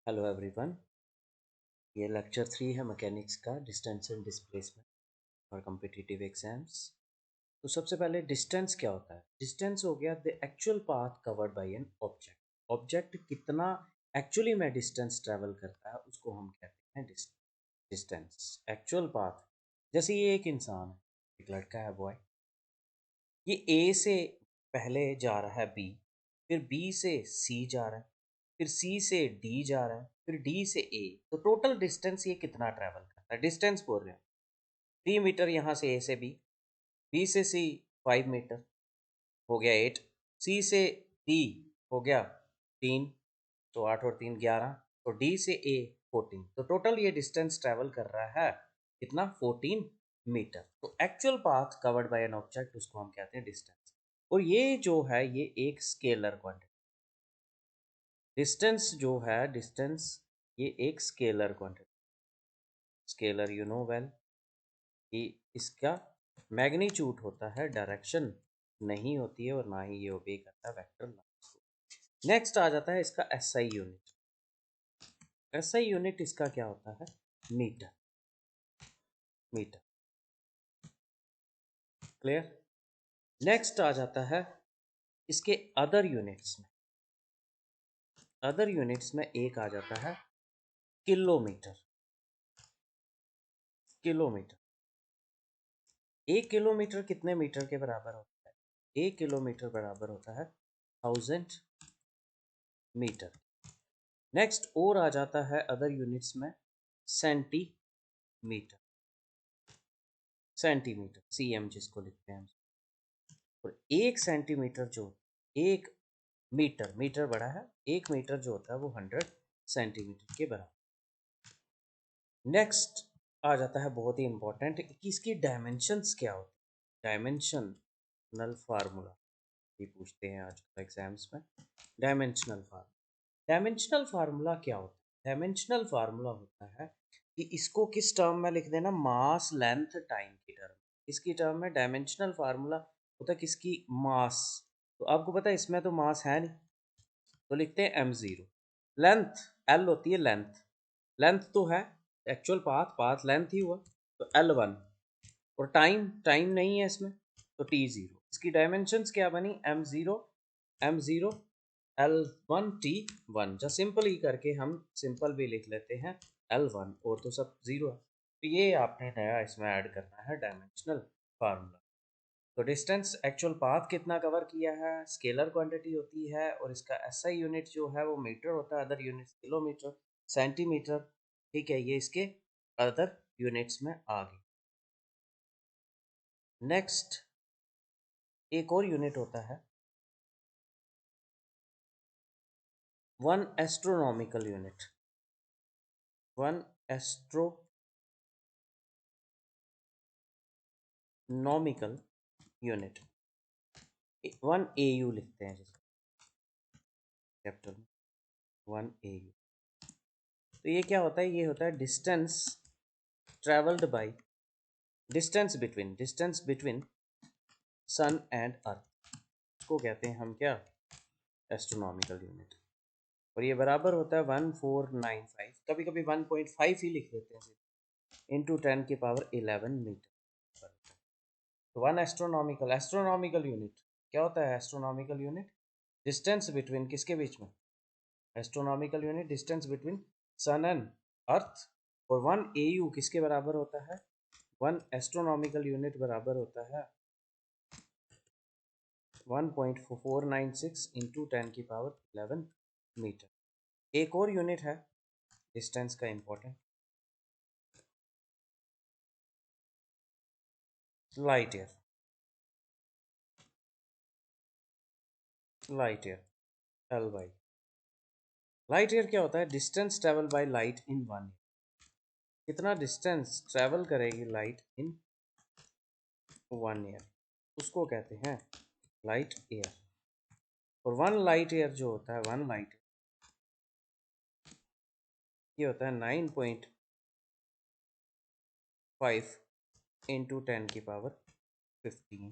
Hello everyone. ये lecture 3 है mechanics का, डिस्टेंस एंड डिस्प्लेसमेंट और कॉम्पिटिटिव एग्जाम्स। तो सबसे पहले डिस्टेंस क्या होता है? डिस्टेंस हो गया the actual path covered by an object. Object कितना एक्चुअली में डिस्टेंस ट्रेवल करता है उसको हम कहते हैं डिस्टेंस, एक्चुअल पाथ। जैसे ये एक इंसान है, एक लड़का है, बॉय। ये ए से पहले जा रहा है बी, फिर बी से सी जा रहा है, फिर सी से डी जा रहा है, फिर डी से ए। तो टोटल डिस्टेंस ये कितना ट्रैवल करता है? डिस्टेंस बोल रहे हैं। 3 मीटर यहाँ से ए से बी से सी 5 मीटर, हो गया 8। सी से डी हो गया 3, तो 8 और 3 11। तो डी से ए 14। तो टोटल ये डिस्टेंस ट्रैवल कर रहा है कितना? 14 मीटर। तो actual path covered by an object उसको हम कहते हैं डिस्टेंस। और ये जो है ये एक स्केलर क्वांटिटी। डिस्टेंस जो है, डिस्टेंस ये एक scalar quantity. Scalar you know well कि इसका मैग्नीट्यूड होता है, डायरेक्शन नहीं होती है, और ना ही ये ओबे करता है वेक्टर लाइन्स को। नेक्स्ट आ जाता है इसका एसआई यूनिट। एसआई यूनिट इसका क्या होता है? मीटर। Metre, clear. नेक्स्ट आ जाता है इसके अदर यूनिट्स में। अदर यूनिट्स में एक आ जाता है किलोमीटर। किलोमीटर, 1 किलोमीटर कितने मीटर के बराबर होता है? 1 किलोमीटर बराबर होता है 1000 मीटर। नेक्स्ट और आ जाता है अदर यूनिट्स में सेंटीमीटर। सेंटीमीटर, सीएम जिसको लिखते हैं हम। और 1 सेंटीमीटर जो, 1 मीटर, मीटर बड़ा है, 1 मीटर जो होता है वो 100 सेंटीमीटर के बराबर। नेक्स्ट आ जाता है बहुत ही इंपॉर्टेंट कि इसकी डायमेंशंस क्या होती है। डायमेंशनल फार्मूला भी पूछते हैं आजकल एग्जाम्स में। डायमेंशनल फार्मूला, डायमेंशनल फार्मूला क्या होता है? डायमेंशनल फार्मूला होता है कि इसको किस टर्म में लिख देना? मास लेंथ टाइम की टर्म। इसकी टर्म में डायमेंशनल फार्मूला होता है किसकी? मास। तो आपको पता है इसमें तो मास है नहीं, तो लिखते हैं m0। लेंथ l होती है, लेंथ। लेंथ तो है एक्चुअल पाथ, पाथ लेंथ ही हुआ, तो L1। और टाइम, टाइम नहीं है इसमें, तो T0। इसकी डायमेंशंस क्या बनी? m0 L1 T1। जो सिंपल ही करके हम सिंपल भी लिख लेते हैं L1, और तो सब जीरो है। तो ये आपने नया इसमें ऐड करना है डायमेंशनल फार्मूला। तो डिस्टेंस, एक्चुअल पाथ कितना कवर किया है, स्केलर क्वांटिटी होती है, और इसका एसआई यूनिट जो है वो मीटर होता है, अदर यूनिट्स किलोमीटर, सेंटीमीटर। ठीक है, ये इसके अदर यूनिट्स में आ गई। नेक्स्ट एक और यूनिट होता है 1 astronomical unit. 1 astronomical unit, 1 AU लिखते हैं जिसको कैपिटल में, 1 AU। तो ये क्या होता है? ये होता है distance travelled by, distance between sun and earth. इसको कहते हैं हम क्या? Astronomical unit. और ये बराबर होता है 1495, कभी कभी 1.5 ही लिख देते हैं, इंटू 10 की पावर 11 मीटर। तो 1 एस्ट्रोनॉमिकल, एस्ट्रोनॉमिकल यूनिट क्या होता है? एस्ट्रोनॉमिकल यूनिट डिस्टेंस बिटवीन किसके बीच में? Astronomical unit distance between sun and earth. और 1 AU किसके बराबर होता है? 1 एस्ट्रोनॉमिकल यूनिट बराबर होता है 1.496 इंटू 10 की पावर 11 मीटर। एक और यूनिट है डिस्टेंस का important, light year. Light year, L by. Light year क्या होता है? Distance travel by light in 1 year. कितना डिस्टेंस ट्रेवल करेगी लाइट इन 1 ईयर, उसको कहते हैं लाइट ईयर। और 1 लाइट ईयर जो होता है, 1 लाइट ये होता है 9.5 इंटू 10 की पावर 15।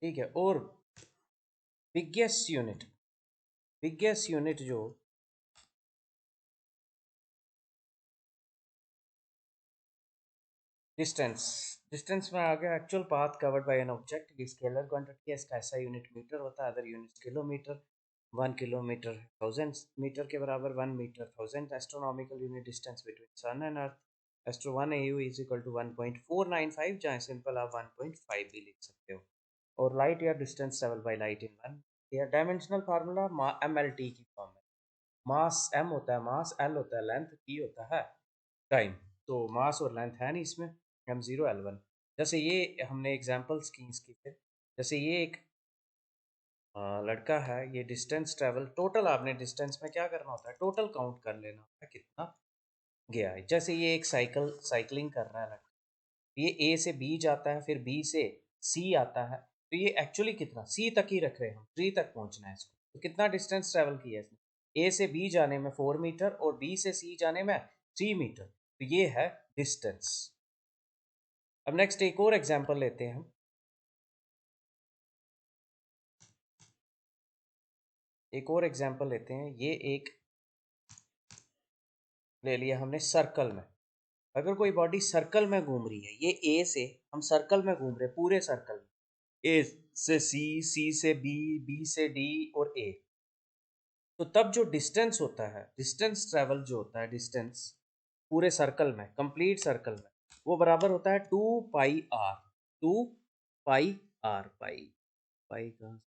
ठीक है, और बिगेस्ट यूनिट जो डिस्टेंस डिस्टेंस में आ गया actual path covered by an object की स्केलर क्वांटिटी है, इसका ऐसा यूनिट मीटर होता है, other unit kilometre. 1 kilometre 1000 metre के बराबर, 1 metre 1000 astronomical unit distance between sun and earth. Astro 1 AU is equal to 1.495, जहाँ सिंपल आप 1.5 भी लिख सकते हो। और light year distance travel by light in 1 year. Dimensional formula MLT की फॉर्म है। मास m होता है, मास l होता है, लेंथ t होता है, टाइम। तो मास और लेंथ है नहीं इसमें, m0 l1। जैसे ये हमने एग्जांपल्स की इसकी फिर, जैसे ये एक लड़का है, ये डिस्टेंस ट्रेवल टोटल, आपने डिस्टेंस में क्या करना होता है, टोटल काउंट कर लेना होता है कितना गया है। जैसे ये एक साइकिलिंग कर रहा है लड़का, ये ए से बी जाता है, फिर बी से सी आता है, तो ये एक्चुअली कितना, सी तक ही रख रहे हैं हम, 3 तक पहुंचना है इसको। तो कितना डिस्टेंस ट्रेवल किया है इसने, ए से बी जाने में 4 मीटर और बी से सी जाने में 3 मीटर, तो ये है डिस्टेंस। अब नेक्स्ट एक और एग्जांपल लेते हैं हम। एक और एग्जांपल लेते हैं, ये एक ले लिया हमने सर्कल में। अगर कोई बॉडी सर्कल में घूम रही है, ये ए से हम सर्कल में घूम रहे हैं, पूरे सर्कल में, ए से सी, सी से बी, बी से डी और ए, तो तब जो डिस्टेंस होता है, डिस्टेंस ट्रेवल जो होता है, डिस्टेंस पूरे सर्कल में, कंप्लीट सर्कल में, वो बराबर होता है 2 पाई आर। 2 पाई आर, पाई पाई का,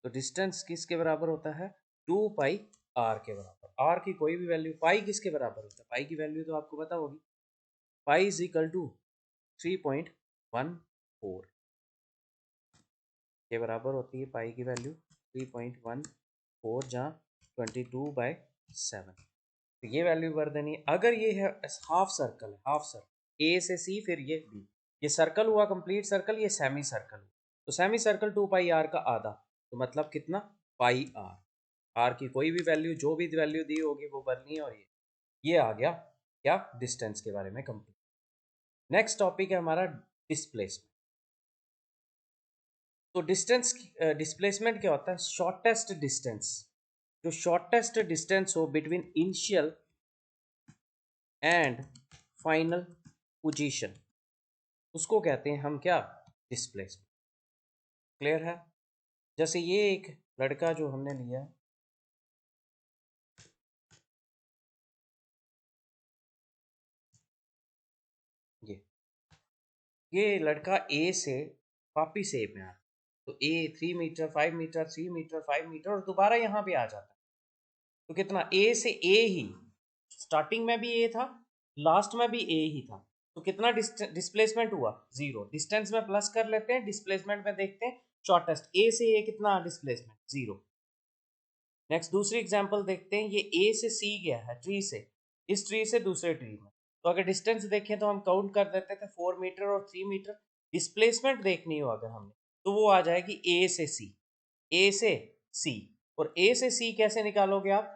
तो डिस्टेंस किसके बराबर होता है, 2 पाई आर के बराबर। आर की कोई भी वैल्यू, पाई किसके बराबर होता है, पाई की वैल्यू तो आपको पता होगी, पाई इज इक्वल टू 3.14 के बराबर होती है पाई की वैल्यू 3.14, जहाँ 22/7। तो ये वैल्यू भर देनी है। अगर ये है हाफ सर्कल है, हाफ सर्कल ए से सी, फिर ये बी, ये सर्कल हुआ कंप्लीट सर्कल, ये सेमी सर्कल हुआ, तो सेमी सर्कल 2 पाई आर का आधा, तो मतलब कितना, पाई आर। आर की कोई भी वैल्यू, जो भी वैल्यू दी होगी वो भरनी है। और ये आ गया क्या, डिस्टेंस के बारे में कंप्लीट। नेक्स्ट टॉपिक है हमारा डिस्प्लेसमेंट। तो डिस्टेंस, डिस्प्लेसमेंट क्या होता है, शॉर्टेस्ट डिस्टेंस, जो शॉर्टेस्ट डिस्टेंस हो between initial and final position, उसको कहते हैं हम क्या, डिस्प्लेसमेंट। क्लियर है। जैसे ये एक लड़का जो हमने लिया है, ये लड़का ए से वापिस ए में आ, तो ए 3 मीटर 5 मीटर 3 मीटर 5 मीटर और दोबारा यहाँ पे आ जाता है, तो कितना, ए से ए ही, स्टार्टिंग में भी ए था, लास्ट में भी ए ही था, तो कितना डिस्प्लेसमेंट हुआ, 0। डिस्टेंस में प्लस कर लेते हैं, डिस्प्लेसमेंट में देखते हैं, शॉर्टेस्ट ए से ए कितना डिस्प्लेसमेंट, 0। नेक्स्ट दूसरी एग्जांपल देखते हैं, ये ए से सी गया है ट्री से, इस ट्री से दूसरे ट्री में, तो अगर डिस्टेंस देखें तो हम काउंट कर देते थे 4 मीटर और 3 मीटर। डिस्प्लेसमेंट देखनी हो अगर हमने, तो वो आ जाएगी ए से सी, ए से सी। और ए से सी कैसे निकालोगे आप,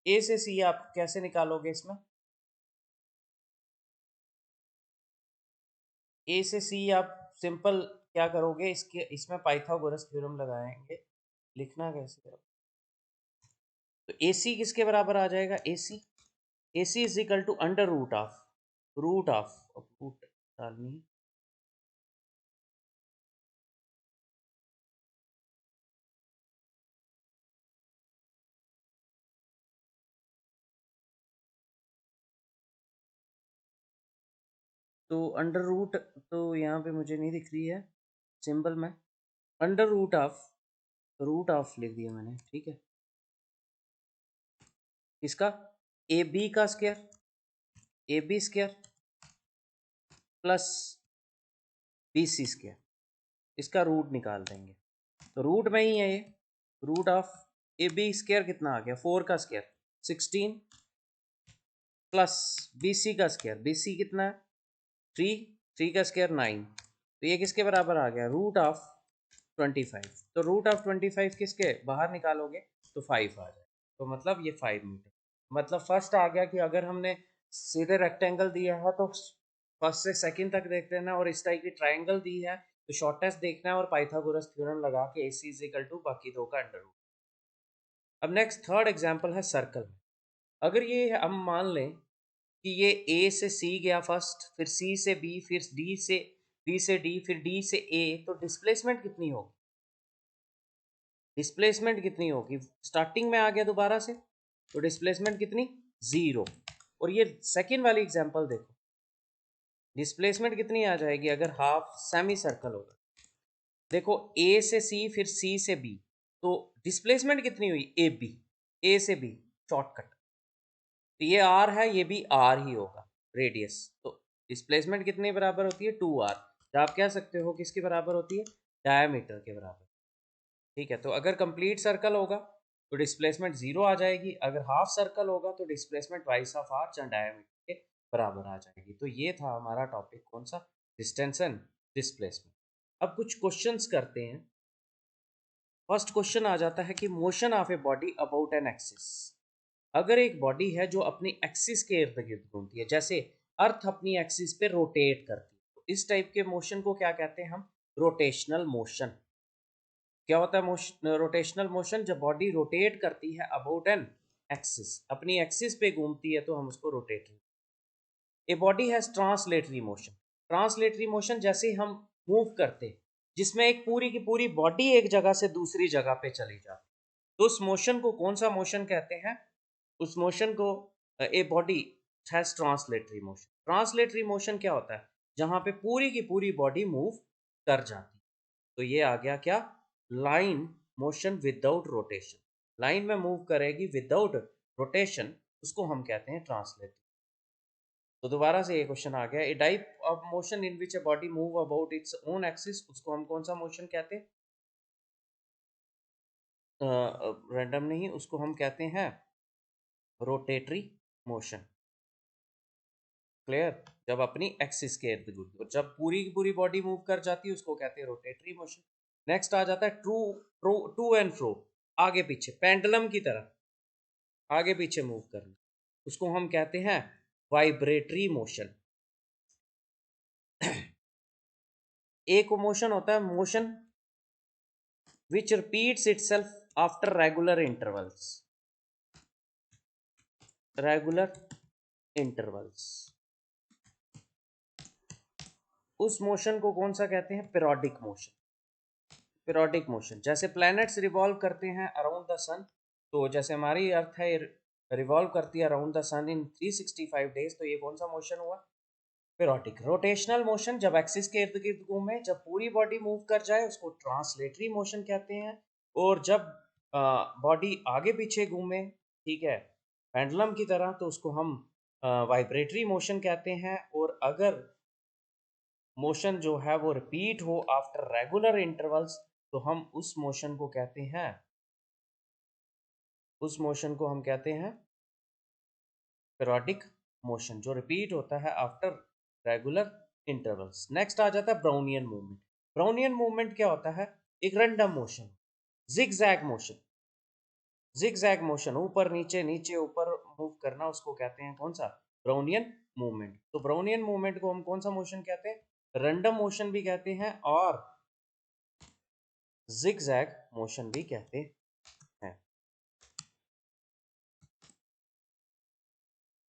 ए से सी आप कैसे निकालोगे इसमें, ए से सी आप सिंपल क्या करोगे, इसके इसमें पाइथागोरस थ्योरम लगाएंगे। लिखना कैसे है? तो ए सी किसके बराबर आ जाएगा, A C, A C is equal to under root of root डालनी है, तो अंडर रूट, तो यहाँ पे मुझे नहीं दिख रही है सिंबल में, अंडर रूट ऑफ लिख दिया मैंने, ठीक है। इसका ए बी का square, A B square plus B C square, इसका रूट निकाल देंगे, तो रूट में ही है ये, root of A B square कितना आ गया, 4 का स्क्वायर 16 प्लस बी सी का स्क्वायर, बी सी कितना है 3, 3 का स्क्वायर 9, तो ये किसके बराबर आ गया, रूट ऑफ 25। तो रूट ऑफ 25 किसके बाहर निकालोगे तो 5 आ जाए, तो मतलब ये 5 मीटर। मतलब फर्स्ट आ गया कि अगर हमने सीधे रेक्टेंगल दिया है तो फर्स्ट से सेकंड तक देख लेना, और इस टाइप की ट्राइंगल दी है तो शॉर्टेस्ट देखना है और पाइथागोरस थ्योरम लगा के AC इज इक्वल टू बाकी दो का अंडर रूट। अब नेक्स्ट थर्ड एग्जांपल है सर्कल। अगर ये हम मान लें कि ये A से C गया फर्स्ट, फिर C से B, फिर B से D, फिर D से A, तो डिस्प्लेसमेंट कितनी होगी? डिस्प्लेसमेंट कितनी होगी? स्टार्टिंग में आ गया दोबारा से, तो डिस्प्लेसमेंट कितनी? 0। और ये सेकेंड वाली एग्जांपल देखो, डिस्प्लेसमेंट कितनी आ जाएगी अगर हाफ सेमी सर्कल होगा? देखो A से C फिर C से B, तो डिस्प्लेसमेंट कितनी हुई? AB, A से B शॉर्टकट, तो ये R है, ये भी R ही होगा रेडियस, तो डिस्प्लेसमेंट कितने बराबर होती है? 2R। तो आप कह सकते हो किसके बराबर होती है? डायमीटर के बराबर। ठीक है, तो अगर कंप्लीट सर्कल होगा तो डिस्प्लेसमेंट 0 आ जाएगी, अगर हाफ सर्कल होगा तो डिस्प्लेसमेंट ट्वाइस ऑफ आर या डायमीटर के बराबर आ जाएगी। तो ये था हमारा टॉपिक, कौन सा? Distance and displacement. अब कुछ क्वेश्चंस करते हैं। फर्स्ट क्वेश्चन आ जाता है कि motion of a body about an axis. अगर एक बॉडी है जो अपनी एक्सिस के इर्द गिर्द घूमती है, जैसे अर्थ अपनी एक्सिस पे रोटेट करती है, तो इस टाइप के मोशन को क्या कहते हैं हम? Rotational motion. क्या होता है मोशन? रोटेशनल मोशन जब बॉडी रोटेट करती है अबाउट एन एक्सिस, अपनी एक्सिस पे घूमती है, तो हम उसको rotatory. A body has translatory motion. Translatory motion जैसे हम मूव करते, जिसमें एक पूरी की पूरी बॉडी एक जगह से दूसरी जगह पे चली जाती, तो उस मोशन को कौन सा मोशन कहते हैं? उस मोशन को ए body has translatory motion. Translatory motion क्या होता है? जहां पे पूरी की पूरी बॉडी मूव कर जाती, तो ये आ गया क्या? Line motion without rotation. Line में मूव करेगी विदाउट रोटेशन, उसको हम कहते हैं ट्रांसलेटरी। तो दोबारा से ये क्वेश्चन आ गया, a type of motion in which a body move about its own axis, उसको हम कौन सा मोशन कहते हैं? रैंडम नहीं, उसको हम कहते हैं रोटेटरी मोशन। क्लियर? जब अपनी एक्सिस के इर्द गिर्द, और जब पूरी की पूरी बॉडी मूव कर जाती है उसको कहते हैं रोटेटरी मोशन। नेक्स्ट आ जाता है टू एंड फ्रो, आगे पीछे, पेंडुलम की तरह आगे पीछे मूव करना, उसको हम कहते हैं वाइब्रेटरी मोशन। एक मोशन होता है motion which repeats itself after regular intervals. Regular intervals, उस मोशन को कौन सा कहते हैं? Periodic motion. पीरियोडिक मोशन, जैसे प्लैनेट्स रिवॉल्व करते हैं अराउंड द सन, तो जैसे हमारी अर्थ है रिवॉल्व करती है around the sun in 365 days, तो ये कौन सा मोशन हुआ? पीरियोडिक। रोटेशनल मोशन जब एक्सिस के इर्द गिर्द घूमे, जब पूरी बॉडी मूव कर जाए, उसको ट्रांसलेटरी मोशन कहते हैं। और जब बॉडी आगे पीछे घूमे, ठीक है, पेंडुलम की तरह, तो उसको हम वाइब्रेटरी मोशन कहते हैं। और अगर मोशन जो है वो रिपीट हो आफ्टर रेगुलर इंटरवल्स, तो हम उस मोशन को कहते हैं, उस मोशन को हम कहते हैं पीरियोडिक मोशन, जो रिपीट होता है आफ्टर रेगुलर इंटरवल्स। नेक्स्ट आ जाता है ब्राउनियन मूवमेंट। ब्राउनियन मूवमेंट क्या होता है? एक random motion, zigzag motion. Zigzag motion, ऊपर नीचे नीचे ऊपर मूव करना, उसको कहते हैं कौन सा? Brownian movement. तो ब्राउनियन मूवमेंट को हम कौन सा मोशन कहते हैं? रैंडम मोशन भी कहते हैं और जिगजैग मोशन भी कहते हैं।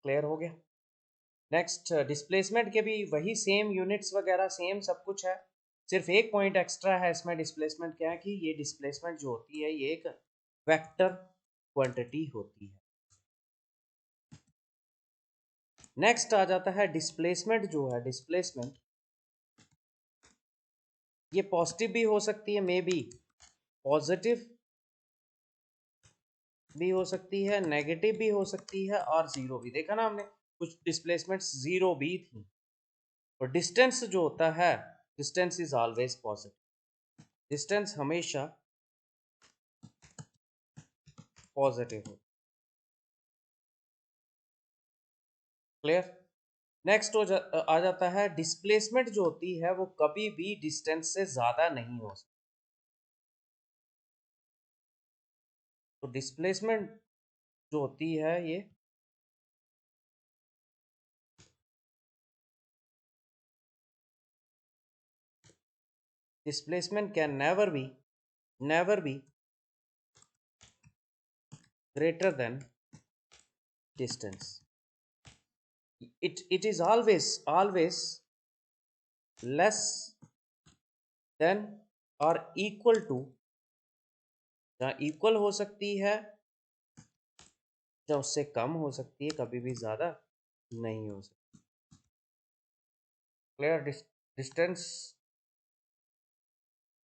क्लियर हो गया? नेक्स्ट डिस्प्लेसमेंट के भी वही सेम यूनिट्स वगैरह सेम सब कुछ है, सिर्फ एक पॉइंट एक्स्ट्रा है इसमें। डिस्प्लेसमेंट क्या है कि ये डिस्प्लेसमेंट जो होती है ये एक वेक्टर क्वांटिटी होती है। नेक्स्ट आ जाता है डिस्प्लेसमेंट, जो है डिस्प्लेसमेंट ये पॉजिटिव भी हो सकती है, मे बी पॉजिटिव भी हो सकती है, नेगेटिव भी हो सकती है, और जीरो भी। देखा ना हमने, कुछ डिस्प्लेसमेंट्स जीरो भी थी। और डिस्टेंस जो होता है, distance is always positive. Distance हमेशा पॉजिटिव हो। क्लियर? नेक्स्ट आ जाता है डिस्प्लेसमेंट जो होती है वो कभी भी डिस्टेंस से ज्यादा नहीं हो सकती। तो डिस्प्लेसमेंट जो होती है ये displacement can never be greater than distance. It is always less than or equal to, जहाँ इक्वल हो सकती है या उससे कम हो सकती है, कभी भी ज़्यादा नहीं हो सकती। क्लियर? डिस्टेंस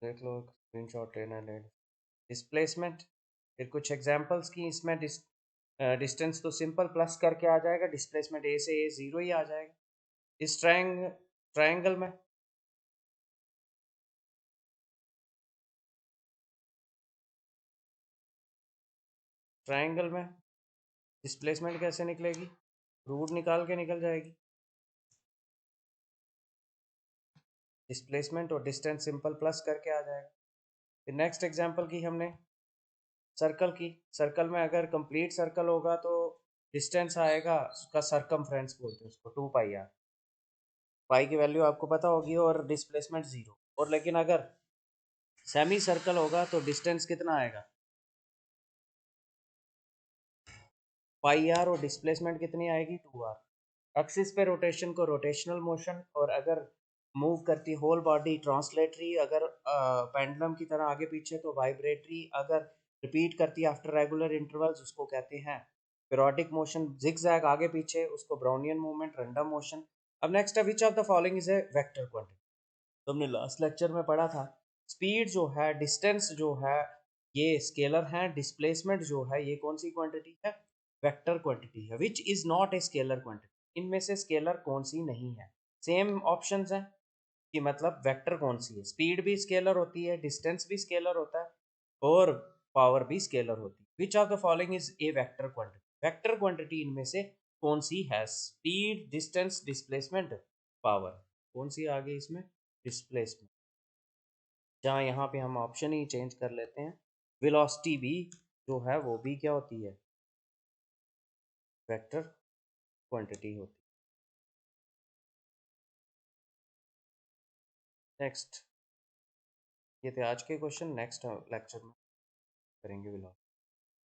देख लो, स्क्रीनशॉट लेना ले। डिस्प्लेसमेंट, फिर कुछ एग्जांपल्स की इसमें डिस्टेंस तो सिंपल प्लस करके आ जाएगा, डिस्प्लेसमेंट ए से ए ज़ीरो ही आ जाएगा। इस ट्रायंगल में डिस्प्लेसमेंट कैसे निकलेगी? रूट निकाल के निकल जाएगी। डिस्प्लेसमेंट और डिस्टेंस सिंपल प्लस करके आ जाएगा। फिर नेक्स्ट एग्जांपल की हमने सर्कल की। सर्कल में अगर कंप्लीट सर्कल होगा तो डिस्टेंस आएगा, उसका सरकमफ्रेंस बोलते हैं उसको, 2 पाई आर। पाई की वैल्यू आपको पता होगी और डिस्प्लेसमेंट ज़ीरो। और लेकिन अगर सेमी सर्कल होगा तो डिस्टेंस कितना आएगा? पाई आर, और डिस्प्लेसमेंट कितनी आएगी? 2 आर। एक्सिस पे रोटेशन को रोटेशनल मोशन, और अगर मूव करती होल बॉडी ट्रांसलेटरी, अगर पेंडुलम की तरह आगे पीछे तो वाइब्रेटरी, अगर रिपीट करती है आफ्टर रेगुलर इंटरवल्स उसको कहते हैं पीरियोडिक मोशन। जिगजैग आगे पीछे उसको ब्राउनियन मूवमेंट, रैंडम मोशन। अब नेक्स्ट है, which of the following is a vector quantity. तो हमने लास्ट लेक्चर में पढ़ा था, स्पीड जो है, डिस्टेंस जो है, ये स्केलर है। डिस्प्लेसमेंट जो है ये कौन सी क्वांटिटी है? वेक्टर क्वांटिटी है। Which is not a scalar quantity, इनमें से स्केलर कौन सी नहीं है? सेम ऑप्शंस हैं कि मतलब वेक्टर कौन सी है। स्पीड भी स्केलर होती है, डिस्टेंस भी स्केलर होता है, और पावर भी स्केलर होती है। Which of the following is a vector quantity, vector quantity इनमें से कौन सी है? स्पीड, डिस्टेंस, डिस्प्लेसमेंट, पावर, कौन सी आ गई इसमें? डिस्प्लेसमेंट। जहाँ यहाँ पे हम ऑप्शन ही चेंज कर लेते हैं, वेलोसिटी भी जो है वो भी क्या होती है? वेक्टर क्वांटिटी होती है। नेक्स्ट, ये थे आज के क्वेश्चन। नेक्स्ट लेक्चर में करेंगे वेलोसिटी।